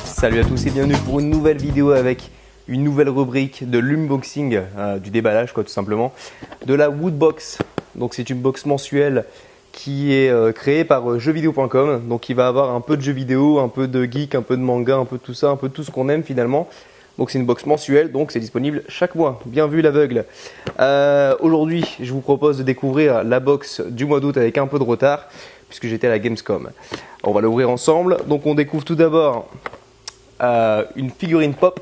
Salut à tous et bienvenue pour une nouvelle vidéo avec une nouvelle rubrique de l'unboxing, du déballage quoi tout simplement, de la Woodbox. Donc c'est une box mensuelle qui est créée par jeuxvideo.com, donc il va avoir un peu de jeux vidéo, un peu de geek, un peu de manga, un peu de tout ça, un peu de tout ce qu'on aime finalement. Donc c'est une box mensuelle, donc c'est disponible chaque mois. Bien vu l'aveugle. Aujourd'hui je vous propose de découvrir la box du mois d'août avec un peu de retard, puisque j'étais à la Gamescom. On va l'ouvrir ensemble. Donc on découvre tout d'abord une figurine pop.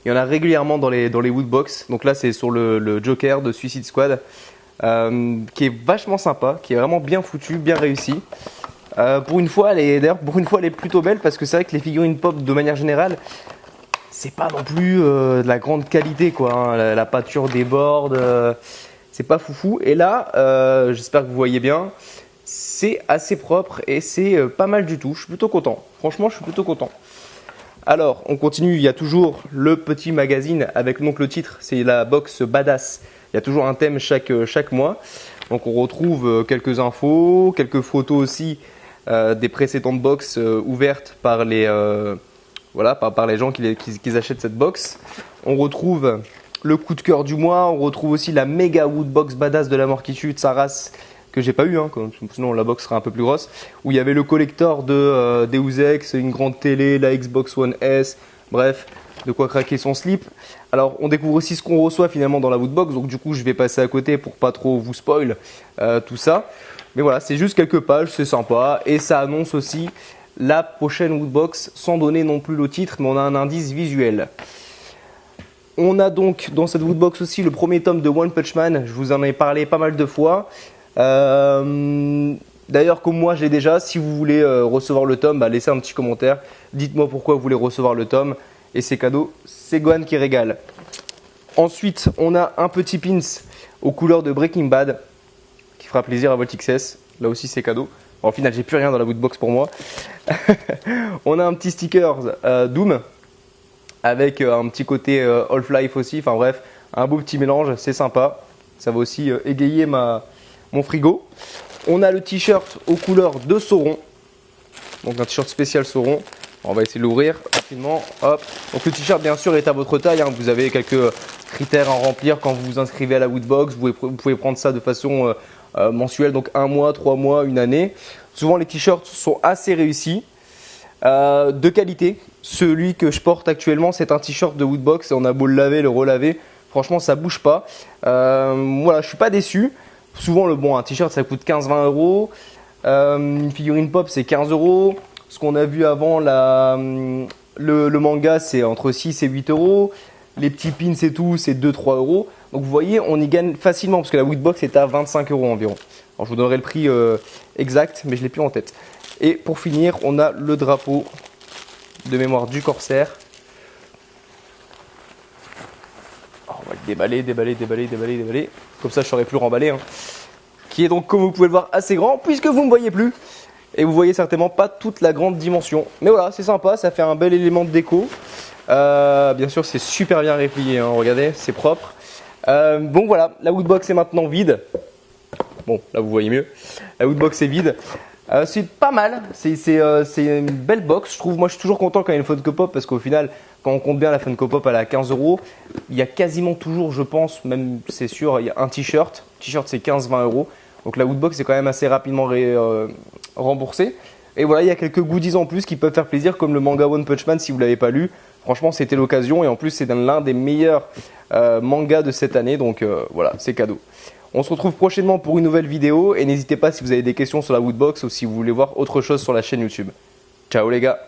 Il y en a régulièrement dans les Woodbox. Donc là c'est sur le Joker de Suicide Squad, qui est vachement sympa, qui est vraiment bien foutu, bien réussi. Pour une fois elle est plutôt belle, parce que c'est vrai que les figurines pop de manière générale, c'est pas non plus de la grande qualité quoi, hein. La peinture déborde, c'est pas foufou. Et là, j'espère que vous voyez bien, c'est assez propre et c'est pas mal du tout. Je suis plutôt content. Franchement, je suis plutôt content. Alors, on continue. Il y a toujours le petit magazine avec donc le titre. C'est la box Badass. Il y a toujours un thème chaque mois. Donc, on retrouve quelques infos, quelques photos aussi des précédentes box ouvertes par les par les gens qui achètent cette box. On retrouve le coup de cœur du mois. On retrouve aussi la méga Woodbox Badass de la mort qui tue de sa race, que j'ai pas eu, hein, sinon la box serait un peu plus grosse, où il y avait le collector de Deus Ex, une grande télé, la Xbox One S, bref, de quoi craquer son slip. Alors on découvre aussi ce qu'on reçoit finalement dans la Woodbox, donc du coup je vais passer à côté pour pas trop vous spoil tout ça. Mais voilà, c'est juste quelques pages, c'est sympa, et ça annonce aussi la prochaine Woodbox, sans donner non plus le titre, mais on a un indice visuel. On a donc dans cette Woodbox aussi le premier tome de One Punch Man. Je vous en ai parlé pas mal de fois. D'ailleurs, comme moi j'ai déjà, si vous voulez recevoir le tome, laissez un petit commentaire. Dites-moi pourquoi vous voulez recevoir le tome. Et c'est cadeau, c'est Gohan qui régale. Ensuite, on a un petit pins aux couleurs de Breaking Bad qui fera plaisir à votre XS. Là aussi, c'est cadeau. Bon, au final, j'ai plus rien dans la Woodbox pour moi. On a un petit sticker Doom avec un petit côté Half-Life aussi. Enfin bref, un beau petit mélange, c'est sympa. Ça va aussi égayer mon frigo. On a le t-shirt aux couleurs de Sauron. Donc un t-shirt spécial Sauron. On va essayer de l'ouvrir rapidement. Hop. Donc le t-shirt bien sûr est à votre taille, hein. Vous avez quelques critères à remplir quand vous vous inscrivez à la Woodbox. Vous pouvez prendre ça de façon mensuelle, donc 1 mois, 3 mois, une année. Souvent les t-shirts sont assez réussis. De qualité. Celui que je porte actuellement, c'est un t-shirt de Woodbox. On a beau le laver, le relaver, franchement ça bouge pas. Voilà, je suis pas déçu. Souvent un t-shirt ça coûte 15-20 euros. Une figurine pop c'est 15 euros. Ce qu'on a vu avant, le manga c'est entre 6 et 8 euros. Les petits pins et tout c'est 2-3 euros. Donc vous voyez, on y gagne facilement parce que la Woodbox est à 25 euros environ. Alors je vous donnerai le prix exact, mais je l'ai plus en tête. Et pour finir, on a le drapeau de mémoire du Corsair. Alors, on va le déballer. Comme ça, je ne saurais plus remballer. Hein. Qui est donc, comme vous pouvez le voir, assez grand, puisque vous ne me voyez plus. Et vous voyez certainement pas toute la grande dimension. Mais voilà, c'est sympa, ça fait un bel élément de déco. Bien sûr, c'est super bien replié. Hein, regardez, c'est propre. Bon voilà, la Woodbox est maintenant vide. Bon, là vous voyez mieux. La Woodbox est vide. C'est pas mal, c'est une belle box, je trouve. Moi je suis toujours content quand il y a une Funko Pop, parce qu'au final, quand on compte bien la Funko Pop, elle est à 15 euros. Il y a quasiment toujours, je pense, même c'est sûr, il y a un t-shirt. T-shirt c'est 15-20 euros. Donc la Woodbox est quand même assez rapidement remboursée. Et voilà, il y a quelques goodies en plus qui peuvent faire plaisir, comme le manga One Punch Man si vous ne l'avez pas lu. Franchement, c'était l'occasion, et en plus, c'est l'un des meilleurs mangas de cette année. Donc voilà, c'est cadeau. On se retrouve prochainement pour une nouvelle vidéo, et n'hésitez pas si vous avez des questions sur la Woodbox ou si vous voulez voir autre chose sur la chaîne YouTube. Ciao les gars!